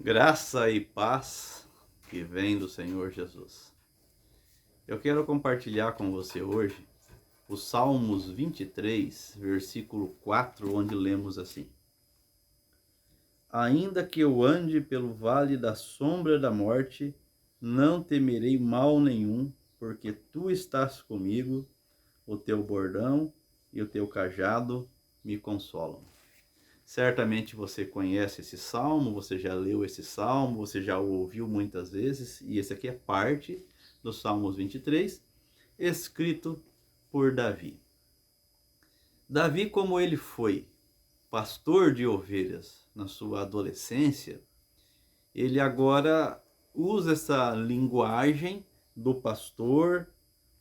Graça e paz que vem do Senhor Jesus. Eu quero compartilhar com você hoje o Salmos 23, versículo 4, onde lemos assim: Ainda que eu ande pelo vale da sombra da morte, não temerei mal nenhum, porque tu estás comigo, o teu bordão e o teu cajado me consolam. Certamente você conhece esse salmo, você já leu esse salmo, você já o ouviu muitas vezes, e esse aqui é parte do Salmos 23, escrito por Davi. Davi, como ele foi pastor de ovelhas na sua adolescência, ele agora usa essa linguagem do pastor,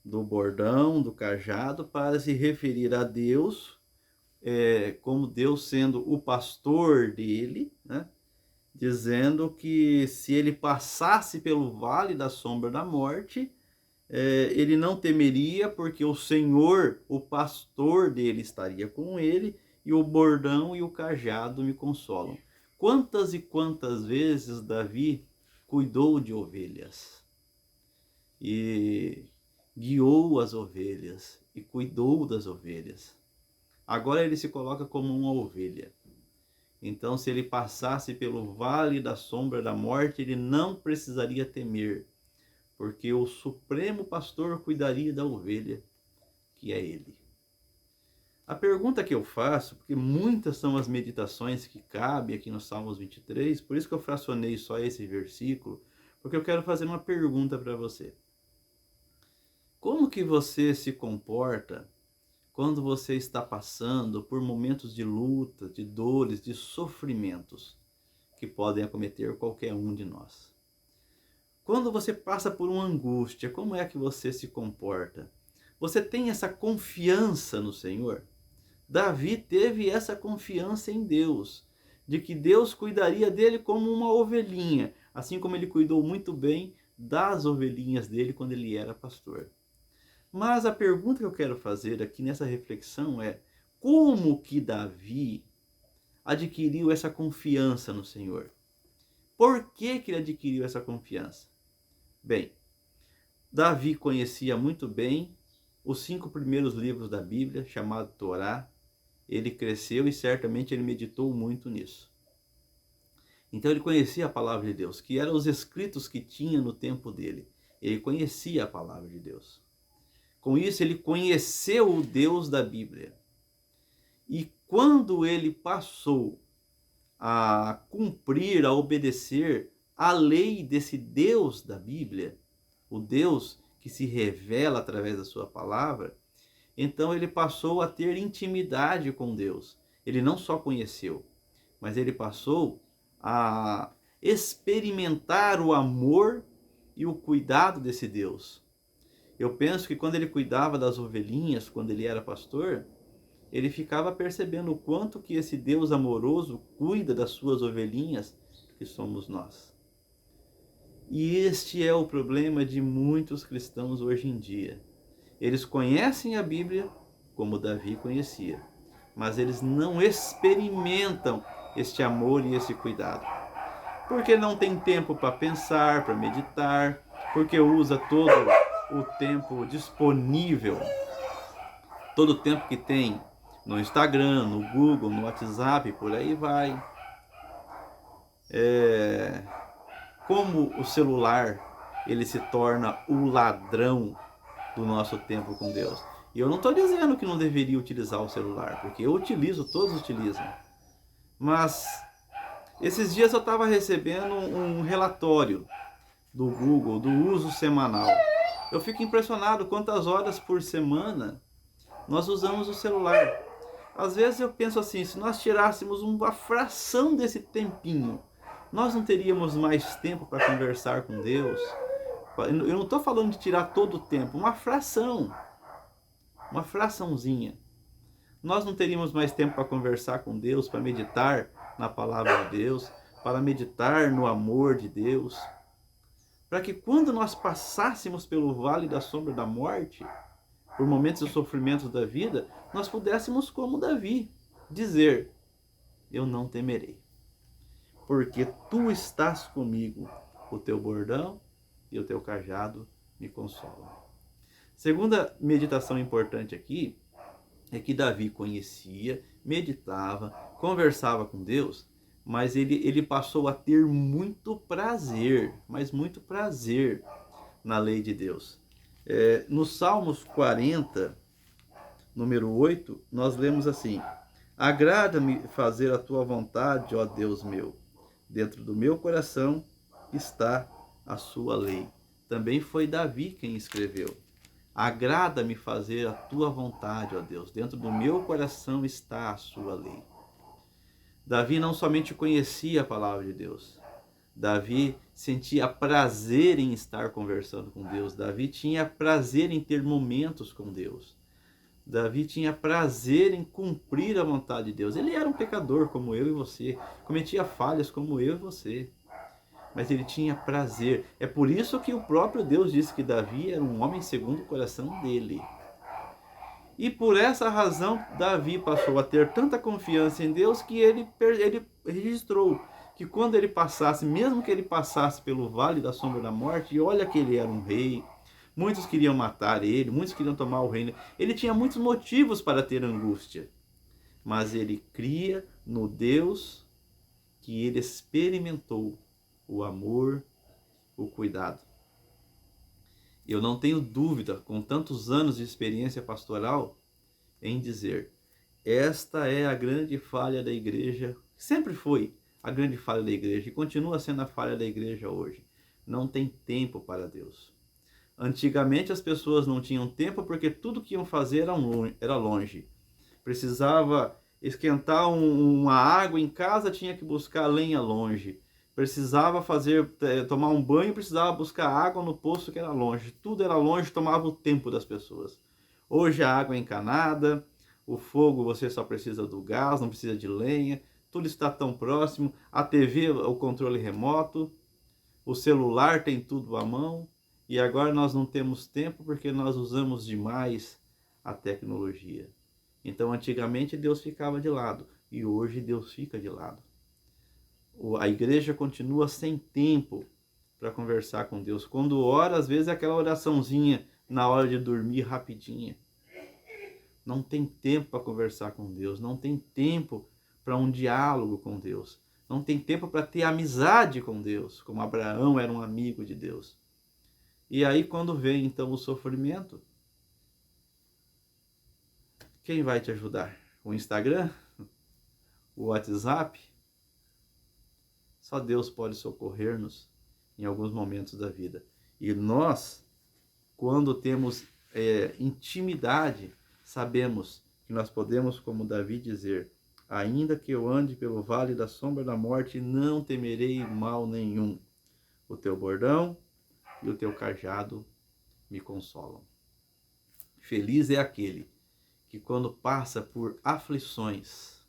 do bordão, do cajado, para se referir a Deus, como Deus sendo o pastor dele, né? Dizendo que se ele passasse pelo vale da sombra da morte, ele não temeria, porque o Senhor, o pastor dele, estaria com ele, e o bordão e o cajado me consolam. Quantas e quantas vezes Davi cuidou de ovelhas e guiou as ovelhas e cuidou das ovelhas. Agora ele se coloca como uma ovelha. Então, se ele passasse pelo vale da sombra da morte, ele não precisaria temer, porque o supremo pastor cuidaria da ovelha, que é ele. A pergunta que eu faço, porque muitas são as meditações que cabem aqui no Salmos 23, por isso que eu fracionei só esse versículo, porque eu quero fazer uma pergunta para você. Como que você se comporta quando você está passando por momentos de luta, de dores, de sofrimentos que podem acometer qualquer um de nós? Quando você passa por uma angústia, como é que você se comporta? Você tem essa confiança no Senhor? Davi teve essa confiança em Deus, de que Deus cuidaria dele como uma ovelhinha, assim como ele cuidou muito bem das ovelhinhas dele quando ele era pastor. Mas a pergunta que eu quero fazer aqui nessa reflexão é: como que Davi adquiriu essa confiança no Senhor? Por que ele adquiriu essa confiança? Bem, Davi conhecia muito bem os 5 primeiros livros da Bíblia, chamado Torá. Ele cresceu e certamente ele meditou muito nisso. Então ele conhecia a palavra de Deus, que eram os escritos que tinha no tempo dele. Ele conhecia a palavra de Deus. Com isso, ele conheceu o Deus da Bíblia. E quando ele passou a cumprir, a obedecer a lei desse Deus da Bíblia, o Deus que se revela através da sua palavra, então ele passou a ter intimidade com Deus. Ele não só conheceu, mas ele passou a experimentar o amor e o cuidado desse Deus. Eu penso que quando ele cuidava das ovelhinhas, quando ele era pastor, ele ficava percebendo o quanto que esse Deus amoroso cuida das suas ovelhinhas, que somos nós. E este é o problema de muitos cristãos hoje em dia. Eles conhecem a Bíblia como Davi conhecia, mas eles não experimentam este amor e esse cuidado. Porque não tem tempo para pensar, para meditar, porque usa todo o tempo disponível, todo o tempo que tem no Instagram, no Google, no WhatsApp, por aí vai. Como o celular ele se torna o ladrão do nosso tempo com Deus. E eu não estou dizendo que não deveria utilizar o celular, porque eu utilizo, todos utilizam. Mas esses dias eu estava recebendo um relatório do Google do uso semanal. Eu fico impressionado quantas horas por semana nós usamos o celular. Às vezes eu penso assim, se nós tirássemos uma fração desse tempinho, nós não teríamos mais tempo para conversar com Deus. Eu não estou falando de tirar todo o tempo, uma fração, uma fraçãozinha. Nós não teríamos mais tempo para conversar com Deus, para meditar na palavra de Deus, para meditar no amor de Deus, para que quando nós passássemos pelo vale da sombra da morte, por momentos de sofrimentos da vida, nós pudéssemos, como Davi, dizer: eu não temerei. porque tu estás comigo, o teu bordão e o teu cajado me consolam. Segunda meditação importante aqui é que Davi conhecia, meditava, conversava com Deus, mas ele passou a ter muito prazer, mas muito prazer na lei de Deus. No Salmos 40, número 8, nós lemos assim: agrada-me fazer a tua vontade, ó Deus meu. Dentro do meu coração está a sua lei. Também foi Davi quem escreveu. Agrada-me fazer a tua vontade, ó Deus. Dentro do meu coração está a sua lei. Davi não somente conhecia a palavra de Deus, Davi sentia prazer em estar conversando com Deus. Davi tinha prazer em ter momentos com Deus. Davi tinha prazer em cumprir a vontade de Deus. Ele era um pecador como eu e você, cometia falhas como eu e você, mas ele tinha prazer. É por isso que o próprio Deus disse que Davi era um homem segundo o coração dele. E por essa razão, Davi passou a ter tanta confiança em Deus que ele registrou que quando ele passasse, mesmo que ele passasse pelo vale da sombra da morte, e olha que ele era um rei, muitos queriam matar ele, muitos queriam tomar o reino, ele tinha muitos motivos para ter angústia, mas ele cria no Deus que ele experimentou o amor, o cuidado. Eu não tenho dúvida, com tantos anos de experiência pastoral, em dizer: esta é a grande falha da igreja, sempre foi a grande falha da igreja e continua sendo a falha da igreja hoje. Não tem tempo para Deus. Antigamente as pessoas não tinham tempo porque tudo que iam fazer era longe. Precisava esquentar uma água em casa, tinha que buscar lenha longe. Precisava tomar um banho, precisava buscar água no poço que era longe. Tudo era longe, tomava o tempo das pessoas. Hoje a água é encanada, o fogo você só precisa do gás, não precisa de lenha, tudo está tão próximo, a TV, o controle remoto, o celular tem tudo à mão, e agora nós não temos tempo porque nós usamos demais a tecnologia. Então antigamente Deus ficava de lado, e hoje Deus fica de lado. A igreja continua sem tempo para conversar com Deus. Quando ora, às vezes é aquela oraçãozinha na hora de dormir rapidinha. Não tem tempo para conversar com Deus, não tem tempo para um diálogo com Deus, não tem tempo para ter amizade com Deus, como Abraão era um amigo de Deus. E aí quando vem então o sofrimento, quem vai te ajudar? O Instagram? O WhatsApp? Só Deus pode socorrer-nos em alguns momentos da vida. E nós, quando temos intimidade, sabemos que nós podemos, como Davi, dizer: ainda que eu ande pelo vale da sombra da morte, não temerei mal nenhum. O teu bordão e o teu cajado me consolam. Feliz é aquele que quando passa por aflições,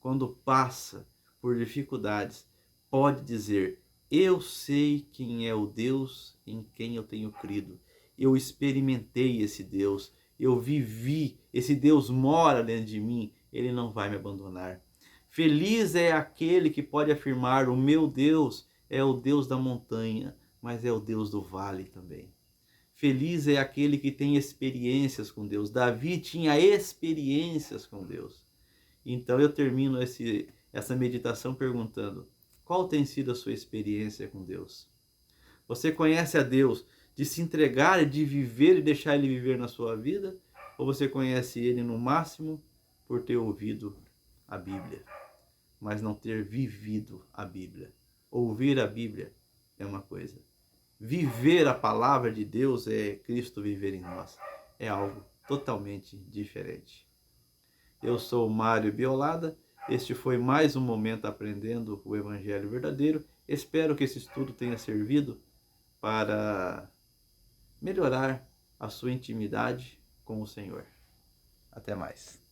quando passa por dificuldades, pode dizer: eu sei quem é o Deus em quem eu tenho crido. Eu experimentei esse Deus, eu vivi, esse Deus mora dentro de mim, ele não vai me abandonar. Feliz é aquele que pode afirmar: o meu Deus é o Deus da montanha, mas é o Deus do vale também. Feliz é aquele que tem experiências com Deus. Davi tinha experiências com Deus. Então eu termino essa meditação perguntando: qual tem sido a sua experiência com Deus? Você conhece a Deus de se entregar, de viver e deixar Ele viver na sua vida? Ou você conhece Ele no máximo por ter ouvido a Bíblia, mas não ter vivido a Bíblia? Ouvir a Bíblia é uma coisa. Viver a palavra de Deus é Cristo viver em nós. É algo totalmente diferente. Eu sou Mário Biolada. Este foi mais um momento aprendendo o Evangelho verdadeiro. Espero que esse estudo tenha servido para melhorar a sua intimidade com o Senhor. Até mais.